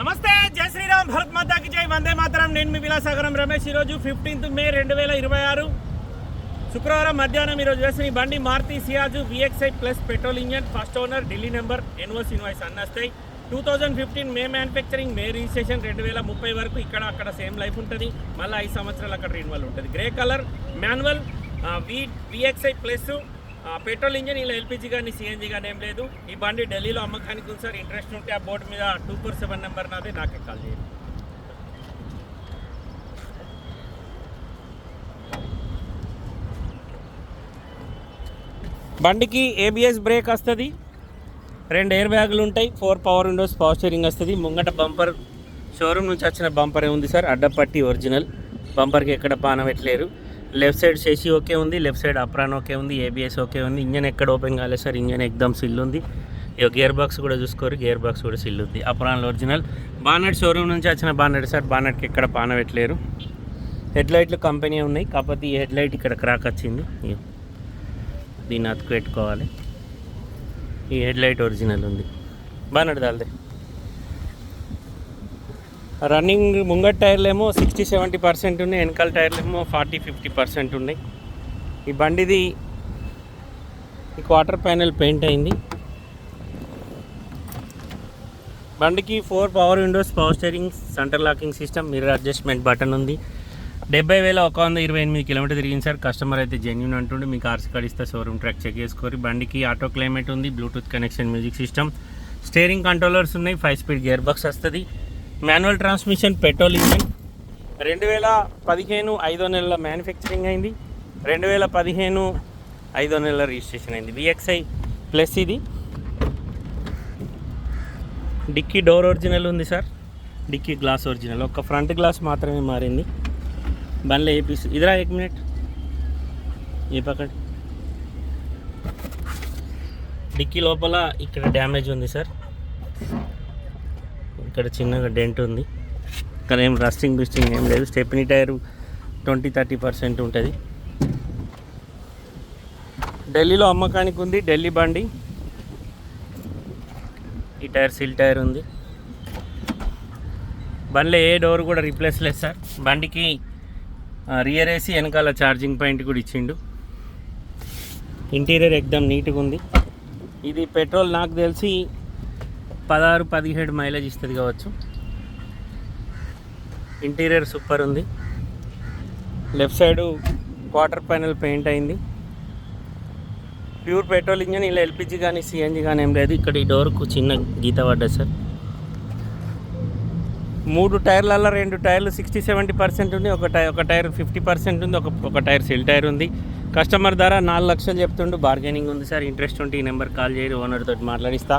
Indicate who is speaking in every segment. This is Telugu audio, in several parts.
Speaker 1: నమస్తే, జై శ్రీరామ్, భరత్ మాతాకి జై, వందే మాతరం. నేను మీ విలాసాగరం రమేష్. ఈరోజు 15 మే 2026 శుక్రవారం మధ్యాహ్నం ఈరోజు వేసిన ఈ బండి Maruti Ciaz VXI plus petrol engine, first owner, Delhi number, NOC invoice అన్నీ వస్తాయి. 2015 మే మ్యానుఫ్యాక్చరింగ్, మే రిజిస్ట్రేషన్, 2030 వరకు ఇక్కడ అక్కడ సేమ్ లైఫ్ ఉంటుంది. మళ్ళీ 5 సంవత్సరాలు అక్కడ రిన్యువల్ ఉంటుంది. Grey colour manual VXI plus petrol engine. ఇలా ఎల్పిజీ కానీ సిఎన్జీ కానీ ఏం లేదు. ఈ బండి ఢిల్లీలో అమ్మకానికి ఉంది సార్. ఇంట్రెస్ట్ ఉంటే ఆ బోర్డు మీద 247 నెంబర్ నాది, నాకే కాల్ చేయండి. బండికి ABS బ్రేక్ వస్తుంది, 2 ఎయిర్ బ్యాగులు ఉంటాయి, 4 పవర్ విండోస్, పవర్ స్టీరింగ్ వస్తుంది. ముంగట బంపర్ షోరూమ్ నుంచి వచ్చిన బంపరే ఉంది సార్. అడ్డపట్టి ఒరిజినల్ బంపర్కి ఎక్కడ పాన పెట్టలేరు. లెఫ్ట్ సైడ్ శశి ఓకే ఉంది, లెఫ్ట్ సైడ్ అప్రాన్ ఓకే ఉంది, ABS ఓకే ఉంది. ఇంజన్ ఎక్కడ ఓపెన్ కాలేదు సార్, ఇంజన్ ఎక్దమ్ సిల్ ఉంది. ఇక గేర్ బాక్స్ కూడా చూసుకోరు, గేర్ బాక్స్ కూడా సిల్ ఉంది. Apron original. బానెట్ షోరూమ్ నుంచి వచ్చిన బానెట్ సార్, బానెట్కి ఎక్కడ పాన పెట్టలేరు. హెడ్ లైట్లు కంపెనీ ఉన్నాయి, కాకపోతే ఈ హెడ్ లైట్ ఇక్కడ క్రాక్ వచ్చింది, దీన్ని అతుకు పెట్టుకోవాలి. ఈ హెడ్ లైట్ ఒరిజినల్ ఉంది. బానెట్ దాల్దే. రన్నింగ్ ముంగట్ టైర్లేమో 60-70% ఉన్నాయి, వెనకాల టైర్లేమో 40-50% ఉన్నాయి. ఈ బండిది ఈ క్వార్టర్ ప్యానెల్ పెయింట్ అయింది. బండికి 4 power Windows, power steering, centre locking system, mirror adjustment button ఉంది. 70,128 కిలోమీటర్ తిరిగింది సార్. కస్టమర్ అయితే జెన్యూన్ అంటుండే. మీకు ఆర్సీ కార్డ్ ఇస్తే షోరూమ్ ట్రాక్ చెక్ చేసుకోరు. బండికి ఆటో క్లైమేట్ ఉంది, Bluetooth connection, music system, steering controllers ఉన్నాయి, 5 స్పీడ్ గేర్ బాక్స్ వస్తుంది. Manual transmission, petrol engine. 2015 5వ నెలల మ్యానుఫ్యాక్చరింగ్ అయింది, 2015 5వ నెలల రిజిస్ట్రేషన్ అయింది. VXI plus. ఇది డిక్కీ డోర్ ఒరిజినల్ ఉంది సార్, డిక్కీ గ్లాస్ ఒరిజినల్, ఒక ఫ్రంట్ గ్లాస్ మాత్రమే మారింది. బండ్లో ఏ పీస్ ఇదిరా, 1 మినిట్ ఏ పక్కన. డిక్కీ లోపల ఇక్కడ డ్యామేజ్ ఉంది సార్, ఇక్కడ చిన్నగా డెంట్ ఉంది. ఇక్కడ ఏం రస్టింగ్ బిస్టింగ్ ఏం లేదు. స్టెప్నీ టైరు 20-30% ఉంటుంది. ఢిల్లీలో అమ్మకానికి ఉంది, ఢిల్లీ బండి. ఈ టైర్ సిల్ టైర్ ఉంది. బండిలో ఏ డోర్ కూడా రీప్లేస్ లేదు సార్. బండికి రియర్ ఏసీ, వెనకాల ఛార్జింగ్ పాయింట్ కూడా ఇచ్చిండు. ఇంటీరియర్ ఎక్దమ్ నీట్గా ఉంది. ఇది పెట్రోల్ నాకు తెలిసి 16-17 మైలేజ్ ఇస్తుంది కావచ్చు. ఇంటీరియర్ సూపర్ ఉంది. Left side quarter panel paint అయింది. Pure petrol engine. ఇలా ఎల్పిజీ కానీ సిఎన్జీ కానీ ఏం లేదు. ఇక్కడ ఈ డోర్కు చిన్న గీత పడ్డది సార్. 3 టైర్లలో 2 టైర్లు 60-70% ఉంది, ఒక టైర్ 50% ఉంది, ఒక టైర్ సిల్ టైర్ ఉంది. కస్టమర్ ధర 4 లక్షలు చెప్తుండు, బార్గెనింగ్ ఉంది సార్. ఇంట్రెస్ట్ ఉంటే ఈ నెంబర్ కాల్ చేయరు, ఓనర్ తోటి మాట్లాడిస్తా.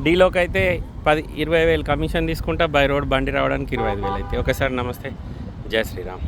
Speaker 1: డీలోకి అయితే 10-20 వేలు కమిషన్ తీసుకుంటా. బై రోడ్ బండి రావడానికి 25,000 అయితే. ఓకే సార్, నమస్తే, జై శ్రీరామ్.